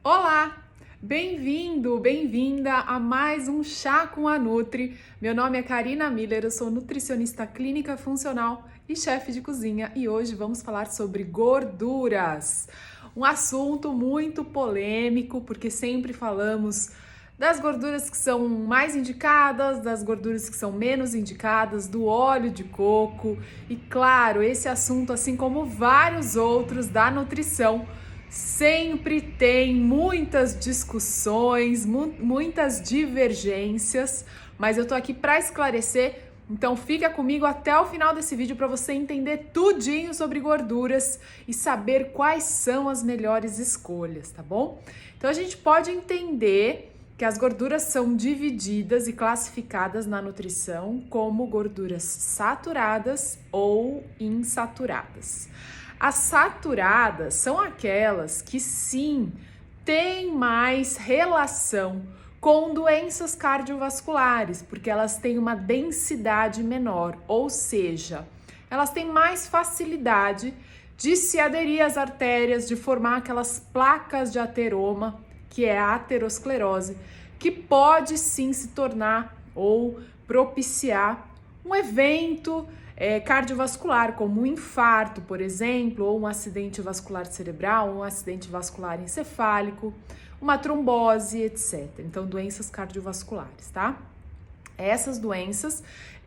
Olá! Bem-vindo, bem-vinda a mais um Chá com a Nutri. Meu nome é Karina Miller, eu sou nutricionista clínica funcional e chefe de cozinha e hoje vamos falar sobre gorduras. Um assunto muito polêmico, porque sempre falamos das gorduras que são mais indicadas, das gorduras que são menos indicadas, do óleo de coco e, claro, esse assunto, assim como vários outros da nutrição, sempre tem muitas discussões, muitas divergências, mas eu tô aqui para esclarecer, então fica comigo até o final desse vídeo para você entender tudinho sobre gorduras e saber quais são as melhores escolhas, tá bom? Então a gente pode entender que as gorduras são divididas e classificadas na nutrição como gorduras saturadas ou insaturadas. As saturadas são aquelas que sim têm mais relação com doenças cardiovasculares, porque elas têm uma densidade menor, ou seja, elas têm mais facilidade de se aderir às artérias, de formar aquelas placas de ateroma, que é a aterosclerose, que pode sim se tornar ou propiciar um evento cardiovascular, como um infarto, por exemplo, ou um acidente vascular cerebral, um acidente vascular encefálico, uma trombose, etc. Então, doenças cardiovasculares, tá? Essas doenças,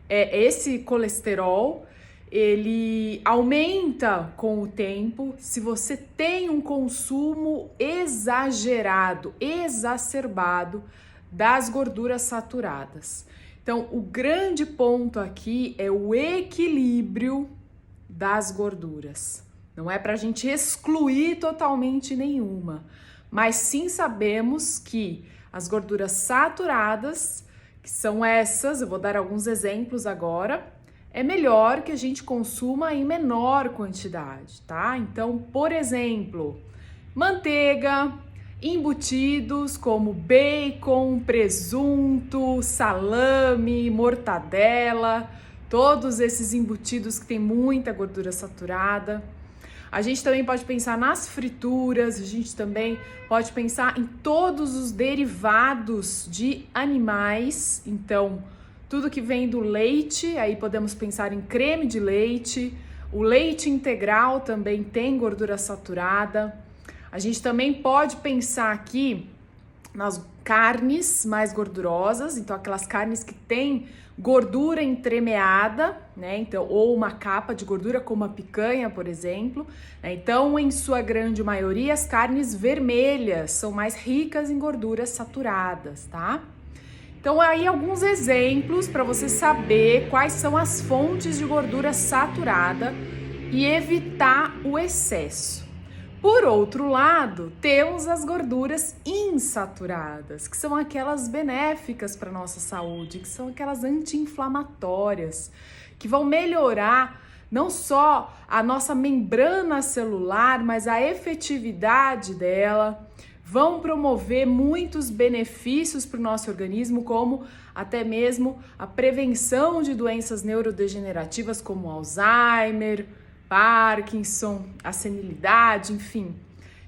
esse colesterol, ele aumenta com o tempo se você tem um consumo exagerado, exacerbado das gorduras saturadas. Então, o grande ponto aqui é o equilíbrio das gorduras. Não é para a gente excluir totalmente nenhuma, mas sim sabemos que as gorduras saturadas, que são essas, eu vou dar alguns exemplos agora, é melhor que a gente consuma em menor quantidade, tá? Então, por exemplo, manteiga, embutidos como bacon, presunto, salame, mortadela, todos esses embutidos que tem muita gordura saturada. A gente também pode pensar nas frituras, a gente também pode pensar em todos os derivados de animais, então tudo que vem do leite, aí podemos pensar em creme de leite, o leite integral também tem gordura saturada. A gente também pode pensar aqui nas carnes mais gordurosas, então aquelas carnes que têm gordura entremeada, né? Então, ou uma capa de gordura, como a picanha, por exemplo. Então, em sua grande maioria, as carnes vermelhas são mais ricas em gorduras saturadas, tá? Então, aí alguns exemplos para você saber quais são as fontes de gordura saturada e evitar o excesso. Por outro lado, temos as gorduras insaturadas, que são aquelas benéficas para a nossa saúde, que são aquelas anti-inflamatórias, que vão melhorar não só a nossa membrana celular, mas a efetividade dela, vão promover muitos benefícios para o nosso organismo, como até mesmo a prevenção de doenças neurodegenerativas como Alzheimer, Parkinson, a senilidade, enfim.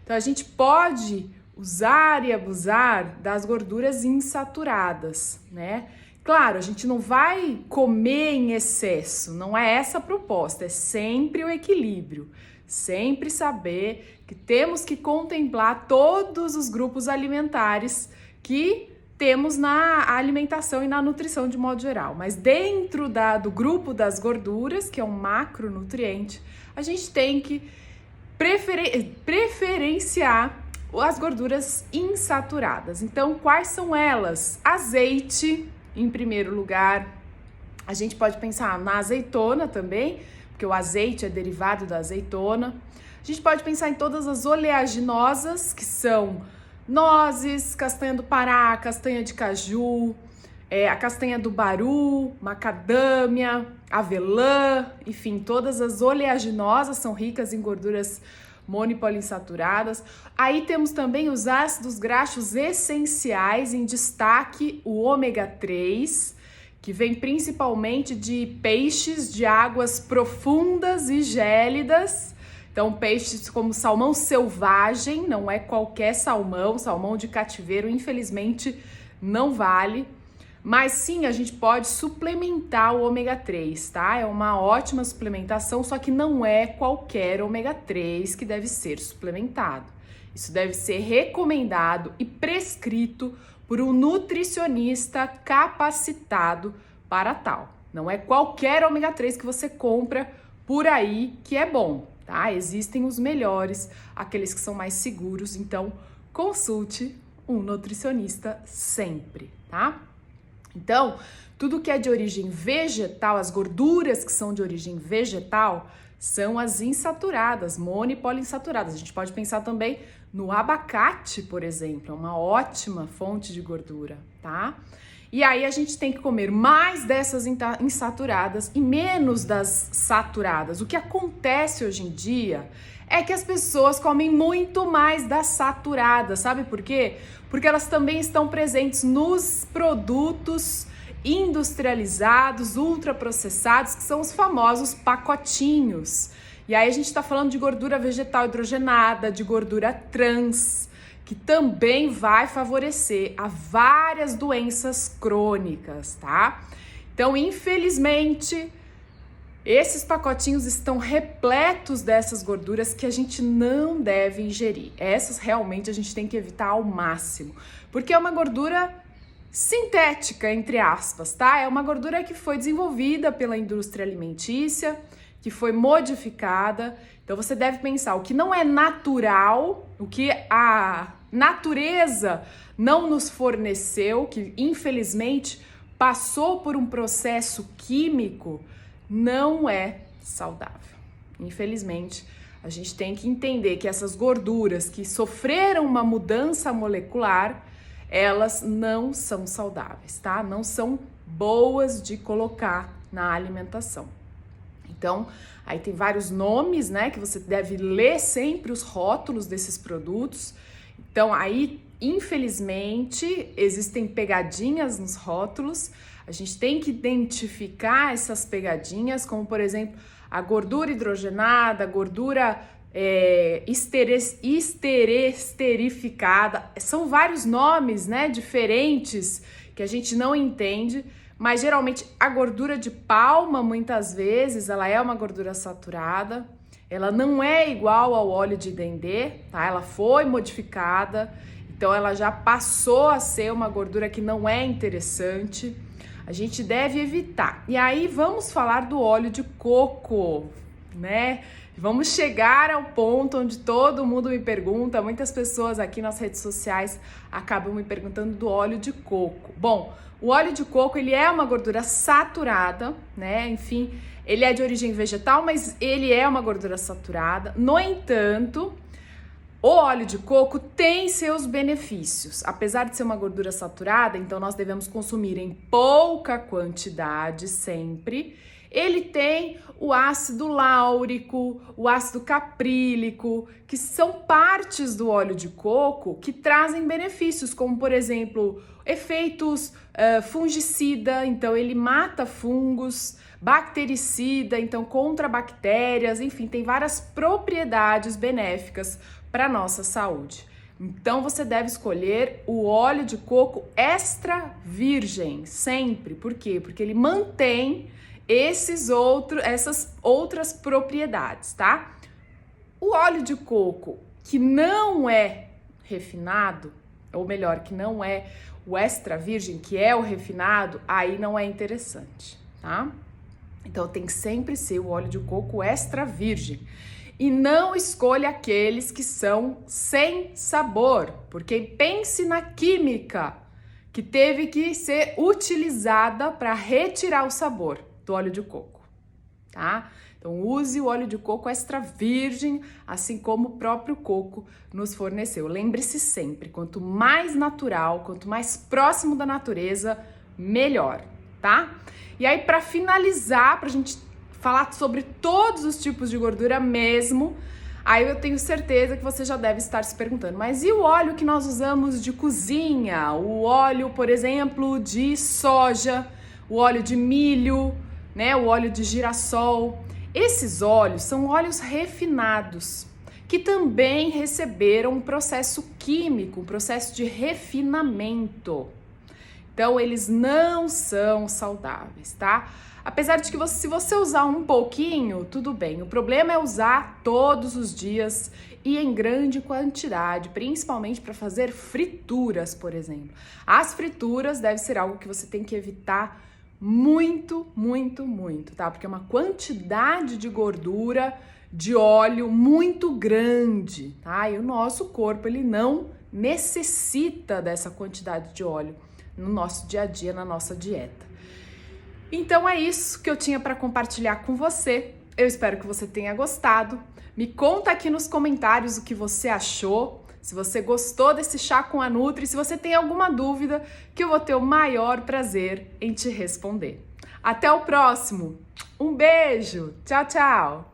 Então a gente pode usar e abusar das gorduras insaturadas, né? Claro, a gente não vai comer em excesso, não é essa a proposta, é sempre o equilíbrio. Sempre saber que temos que contemplar todos os grupos alimentares que temos na alimentação e na nutrição de modo geral. Mas dentro do grupo das gorduras, que é um macronutriente, a gente tem que preferenciar as gorduras insaturadas. Então, quais são elas? Azeite, em primeiro lugar. A gente pode pensar na azeitona também, porque o azeite é derivado da azeitona. A gente pode pensar em todas as oleaginosas, que são nozes, castanha do Pará, castanha de caju, a castanha do baru, macadâmia, avelã, enfim, todas as oleaginosas são ricas em gorduras mono e poliinsaturadas. Aí temos também os ácidos graxos essenciais, em destaque o ômega 3, que vem principalmente de peixes de águas profundas e gélidas, Então, peixes como salmão selvagem, não é qualquer salmão, salmão de cativeiro, infelizmente não vale. Mas sim, a gente pode suplementar o ômega 3, tá? É uma ótima suplementação, só que não é qualquer ômega 3 que deve ser suplementado. Isso deve ser recomendado e prescrito por um nutricionista capacitado para tal. Não é qualquer ômega 3 que você compra por aí que é bom, tá? Existem os melhores, aqueles que são mais seguros, então consulte um nutricionista sempre, tá? Então, tudo que é de origem vegetal, as gorduras que são de origem vegetal, são as insaturadas, mono e poliinsaturadas. A gente pode pensar também no abacate, por exemplo, é uma ótima fonte de gordura, tá? E aí a gente tem que comer mais dessas insaturadas e menos das saturadas. O que acontece hoje em dia é que as pessoas comem muito mais das saturadas, sabe por quê? Porque elas também estão presentes nos produtos industrializados, ultraprocessados, que são os famosos pacotinhos. E aí a gente está falando de gordura vegetal hidrogenada, de gordura trans, que também vai favorecer a várias doenças crônicas, tá? Então, infelizmente, esses pacotinhos estão repletos dessas gorduras que a gente não deve ingerir. Essas realmente a gente tem que evitar ao máximo, porque é uma gordura sintética, entre aspas, tá? É uma gordura que foi desenvolvida pela indústria alimentícia, que foi modificada. Então você deve pensar, o que não é natural, o que a natureza não nos forneceu, que infelizmente passou por um processo químico, não é saudável. Infelizmente, a gente tem que entender que essas gorduras que sofreram uma mudança molecular, elas não são saudáveis, tá? Não são boas de colocar na alimentação. Então, aí tem vários nomes, né, que você deve ler sempre os rótulos desses produtos. Então, aí, infelizmente, existem pegadinhas nos rótulos. A gente tem que identificar essas pegadinhas, como, por exemplo, a gordura hidrogenada, a gordura esterificada. São vários nomes, né, diferentes que a gente não entende, mas geralmente a gordura de palma, muitas vezes, ela é uma gordura saturada. Ela não é igual ao óleo de dendê, tá? Ela foi modificada, então ela já passou a ser uma gordura que não é interessante. A gente deve evitar. E aí vamos falar do óleo de coco, né? Vamos chegar ao ponto onde todo mundo me pergunta, muitas pessoas aqui nas redes sociais acabam me perguntando do óleo de coco. Bom, o óleo de coco, ele é uma gordura saturada, né? Enfim, ele é de origem vegetal, mas ele é uma gordura saturada. No entanto, o óleo de coco tem seus benefícios. Apesar de ser uma gordura saturada, então nós devemos consumir em pouca quantidade sempre. Ele tem o ácido láurico, o ácido caprílico, que são partes do óleo de coco que trazem benefícios, como, por exemplo, efeitos fungicida, então ele mata fungos, bactericida, então contra bactérias, enfim, tem várias propriedades benéficas para a nossa saúde. Então você deve escolher o óleo de coco extra virgem, sempre. Por quê? Porque ele mantém essas outras propriedades, tá? O óleo de coco que não é refinado, ou melhor, que não é o extra virgem, que é o refinado, aí não é interessante, tá? Então tem que sempre ser o óleo de coco extra virgem. E não escolha aqueles que são sem sabor, porque pense na química que teve que ser utilizada para retirar o sabor do óleo de coco, tá? Então use o óleo de coco extra virgem, assim como o próprio coco nos forneceu. Lembre-se sempre, quanto mais natural, quanto mais próximo da natureza, melhor, tá? E aí, para finalizar, pra gente falar sobre todos os tipos de gordura mesmo, aí eu tenho certeza que você já deve estar se perguntando, mas e o óleo que nós usamos de cozinha? O óleo, por exemplo, de soja, o óleo de milho, né? O óleo de girassol. Esses óleos são óleos refinados, que também receberam um processo químico, um processo de refinamento. Então, eles não são saudáveis, tá? Apesar de que se você usar um pouquinho, tudo bem. O problema é usar todos os dias e em grande quantidade, principalmente para fazer frituras, por exemplo. As frituras deve ser algo que você tem que evitar muito, muito, muito, tá? Porque é uma quantidade de gordura, de óleo muito grande, tá? E o nosso corpo, ele não necessita dessa quantidade de óleo no nosso dia a dia, na nossa dieta. Então é isso que eu tinha para compartilhar com você. Eu espero que você tenha gostado. Me conta aqui nos comentários o que você achou, se você gostou desse chá com a Nutri, se você tem alguma dúvida, que eu vou ter o maior prazer em te responder. Até o próximo. Um beijo. Tchau, tchau.